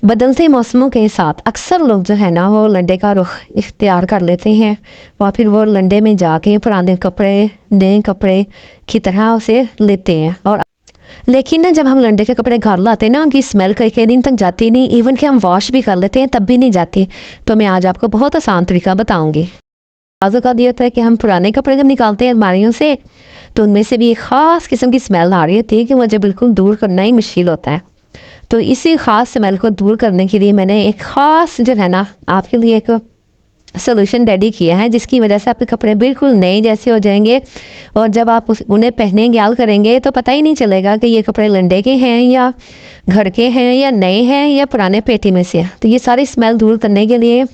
बदलते मौसमों के साथ अक्सर लोग जो है ना वो लंडे का रुख इख्तियार कर लेते हैं और फिर वो लंडे में जाके पुराने कपड़े नए कपड़े की तरह उसे लेते हैं। और लेकिन ना जब हम लंडे के कपड़े घर लाते हैं ना उनकी स्मेल कई दिन तक जाती नहीं, इवन कि हम वॉश भी कर लेते हैं तब भी नहीं जाती। तो मैं आज आपको बहुत आसान तरीका बताऊंगी। बाज़ औक़ात ये होता है कि हम पुराने कपड़े जब निकालते हैं अलमारियों से तो उनमें से भी एक ख़ास किस्म की स्मेल आ रही होती है कि मुझे बिल्कुल दूर करना ही मुश्किल होता है। तो इसी ख़ास स्मेल को दूर करने के लिए मैंने एक ख़ास जो है ना आपके लिए एक सोल्यूशन रेडी किया है, जिसकी वजह से आपके कपड़े बिल्कुल नए जैसे हो जाएंगे। और जब आप उन्हें पहने ख्याल करेंगे तो पता ही नहीं चलेगा कि ये कपड़े लंडे के हैं या घर के हैं या नए हैं या पुराने पेटी में से। तो ये सारी स्मेल दूर करने के लिए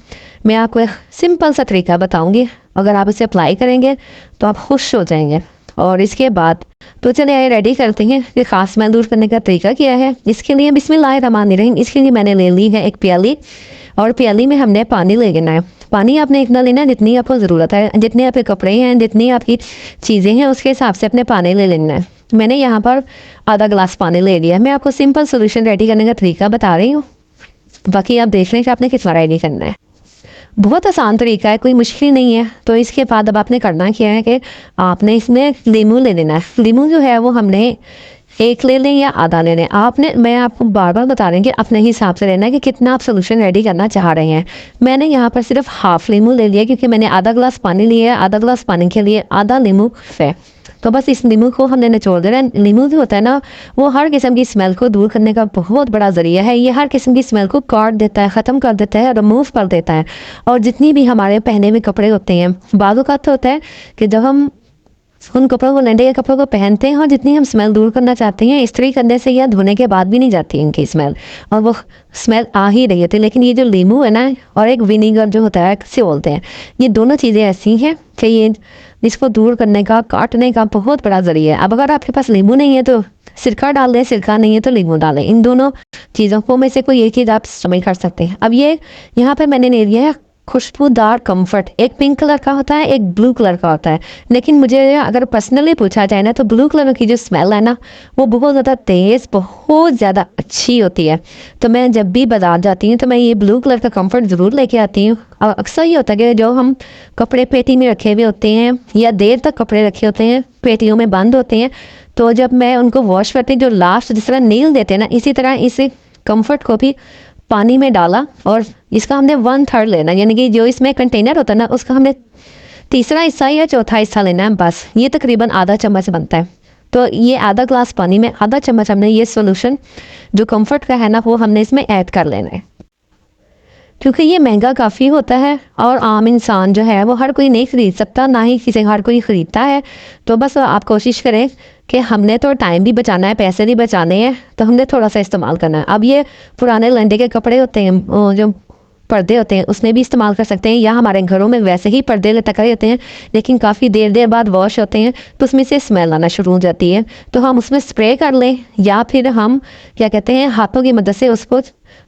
मैं आपको एक सिंपल सा तरीका बताऊंगी। अगर आप इसे अप्लाई करेंगे तो आप खुश हो जाएंगे। और इसके बाद तो चलिए आइए रेडी करते हैं कि ख़ास स्मेल दूर करने का तरीका क्या है। इसके लिए बिस्मिल्लाहिर्रहमानिर्रहीम। इसके लिए मैंने ले ली है एक प्याली और प्याली में हमने पानी ले लेना है। पानी आपने इतना लेना है जितनी आपको ज़रूरत है, जितने आपके कपड़े हैं, जितनी आपकी चीज़ें हैं उसके हिसाब से अपने पानी ले लेना है। मैंने यहाँ पर आधा गिलास पानी ले लिया है। मैं आपको सिंपल सोल्यूशन रेडी करने का तरीका बता रही हूँ, बाकी आप देख लें कि आपने कितना रेडी करना है। बहुत आसान तरीका है, कोई मुश्किल नहीं है। तो इसके बाद अब आपने करना क्या है कि आपने इसमें लीमू ले लेना है। लीमू जो है वो हमने एक ले लें या आधा ले लें। मैं आपको बार बार बता रही हूँ कि अपने हिसाब से लेना है कि कितना आप सोल्यूशन रेडी करना चाह रहे हैं। मैंने यहाँ पर सिर्फ हाफ लीमू ले लिया क्योंकि मैंने आधा गिलास पानी लिया है। आधा गिलास पानी के लिए आधा लीमू है। तो बस इस लीमू को हमने निचोड़ देना है। लीमू जो होता है ना वो हर किस्म की स्मेल को दूर करने का बहुत बड़ा ज़रिया है। ये हर किस्म की स्मेल को काट देता है, ख़त्म कर देता है, रिमूव कर देता है। और जितनी भी हमारे पहने हुए कपड़े होते हैं, बाज़ औक़ात होता है कि जब हम उन कपड़ों को लंडे के कपड़ों को पहनते हैं और जितनी हम स्मेल दूर करना चाहते हैं इस्त्री करने से या धोने के बाद भी नहीं जाती इनकी स्मेल, और वो स्मेल आ ही रही होती है। लेकिन ये जो लीमू है ना और एक विनीगर जो होता है किसे बोलते हैं, ये दोनों चीज़ें ऐसी हैं कि ये इसको दूर करने का, काटने का बहुत बड़ा ज़रिया है। अब अगर आपके पास लीमू नहीं है तो सिरका डाल दें, सिरका नहीं है तो लीमू डालें। इन दोनों चीज़ों को में से कोई एक चीज़ आप इस्तेमाल कर सकते हैं। अब ये यहाँ पर मैंने ले लिया है खुशबूदार कम्फर्ट। एक पिंक कलर का होता है, एक ब्लू कलर का होता है। लेकिन मुझे अगर पर्सनली पूछा जाए ना तो ब्लू कलर की जो स्मेल है ना वो बहुत ज़्यादा तेज़, बहुत ज़्यादा अच्छी होती है। तो मैं जब भी बाजार जाती हूँ तो मैं ये ब्लू कलर का कम्फर्ट ज़रूर लेके आती हूँ। और अक्सर ये होता है कि जो हम कपड़े पेटी में रखे हुए होते हैं या देर तक कपड़े रखे होते हैं पेटियों में बंद होते हैं, तो जब मैं उनको वॉश करती हूँ जो लास्ट जिस तरह नील देते हैं ना, इसी तरह इस कम्फर्ट को भी पानी में डाला और इसका हमने 1/3 लेना, यानी कि जो इसमें कंटेनर होता है ना उसका हमने तीसरा हिस्सा या चौथा हिस्सा लेना है। बस ये तकरीबन आधा चम्मच बनता है। तो ये आधा ग्लास पानी में आधा चम्मच हमने ये सोल्यूशन जो कंफर्ट का है ना वो हमने इसमें ऐड कर लेना है। क्योंकि ये महंगा काफ़ी होता है और आम इंसान जो है वो हर कोई नहीं ख़रीद सकता, ना ही किसी हर कोई ख़रीदता है। तो बस आप कोशिश करें कि हमने तो टाइम भी बचाना है, पैसे भी बचाने हैं, तो हमने थोड़ा सा इस्तेमाल करना है। अब ये पुराने लंडे के कपड़े होते हैं, जो पर्दे होते हैं उसमें भी इस्तेमाल कर सकते हैं, या हमारे घरों में वैसे ही पर्दे लटके होते हैं लेकिन काफ़ी देर बाद वॉश होते हैं तो उसमें से स्मेल आना शुरू हो जाती है। तो हम उसमें स्प्रे कर लें या फिर हम क्या कहते हैं हाथों की मदद से उसको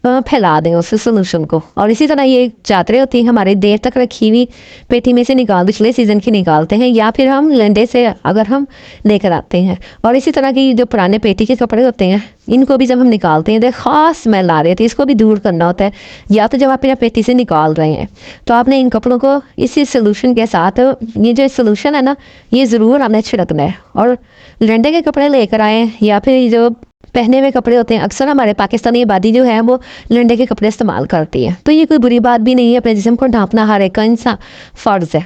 फैला दें उस सोल्यूशन को। और इसी तरह ये चादरें होती हैं हमारे देर तक रखी हुई पेटी में से पिछले सीज़न की निकालते हैं, या फिर हम लंडे से अगर हम लेकर आते हैं। और इसी तरह की जो पुराने पेटी के कपड़े होते हैं इनको भी जब हम निकालते हैं तो ख़ास स्मेल आ रही है, तो इसको भी दूर करना होता है। या तो जब आप अपनी पेटी से निकाल रहे हैं तो आपने इन कपड़ों को इसी सोल्यूशन के साथ, ये जो सोल्यूशन है ना ये ज़रूर हमने छिड़कना है। और लंडे के कपड़े लेकर आए या फिर जो पहने हुए कपड़े होते हैं, अक्सर हमारे पाकिस्तानी आबादी जो है वो लंडे के कपड़े इस्तेमाल करती है। तो ये कोई बुरी बात भी नहीं है, अपने जिस्म को ढांपना हर एक का इंसान फ़र्ज़ है।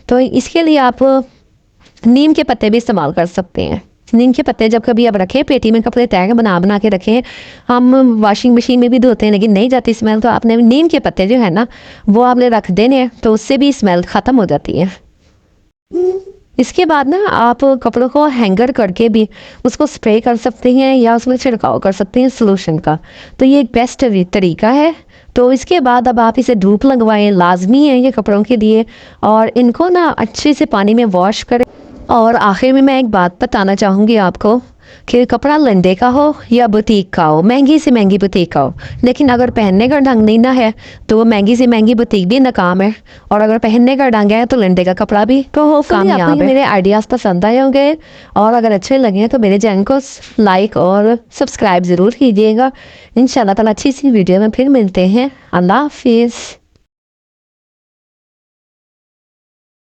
तो इसके लिए आप नीम के पत्ते भी इस्तेमाल कर सकते हैं। नीम के पत्ते जब कभी आप रखें पेटी में कपड़े तय बना के रखें, हम वॉशिंग मशीन में भी धोते हैं लेकिन नहीं जाती स्मेल, तो आपने नीम के पत्ते जो है ना वो आपने रख देने हैं तो उससे भी स्मेल ख़त्म हो जाती है। इसके बाद ना आप कपड़ों को हैंगर करके भी उसको स्प्रे कर सकते हैं या उसमें छिड़काव कर सकते हैं सोल्यूशन का। तो ये एक बेस्ट तरीका है। तो इसके बाद अब आप इसे धूप लगवाएं, लाजमी है ये कपड़ों के लिए, और इनको ना अच्छे से पानी में वॉश करें। और आखिर में मैं एक बात बताना चाहूँगी आपको कि कपड़ा लंडे का हो या बुटीक का हो, महंगी से महंगी बुटीक का हो, लेकिन अगर पहनने का ढंग नहीं ना है तो वो महंगी से महंगी बुटीक भी नाकाम है, और अगर पहनने का ढंग है तो लंडे का कपड़ा भी तो कामयाब है। मेरे आइडियाज़ पसंद आए होंगे, और अगर अच्छे लगे तो मेरे चैनल को लाइक और सब्सक्राइब ज़रूर कीजिएगा। इंशाल्लाह ताला अच्छी सी वीडियो में फिर मिलते हैं। अल्लाह हाफिज़।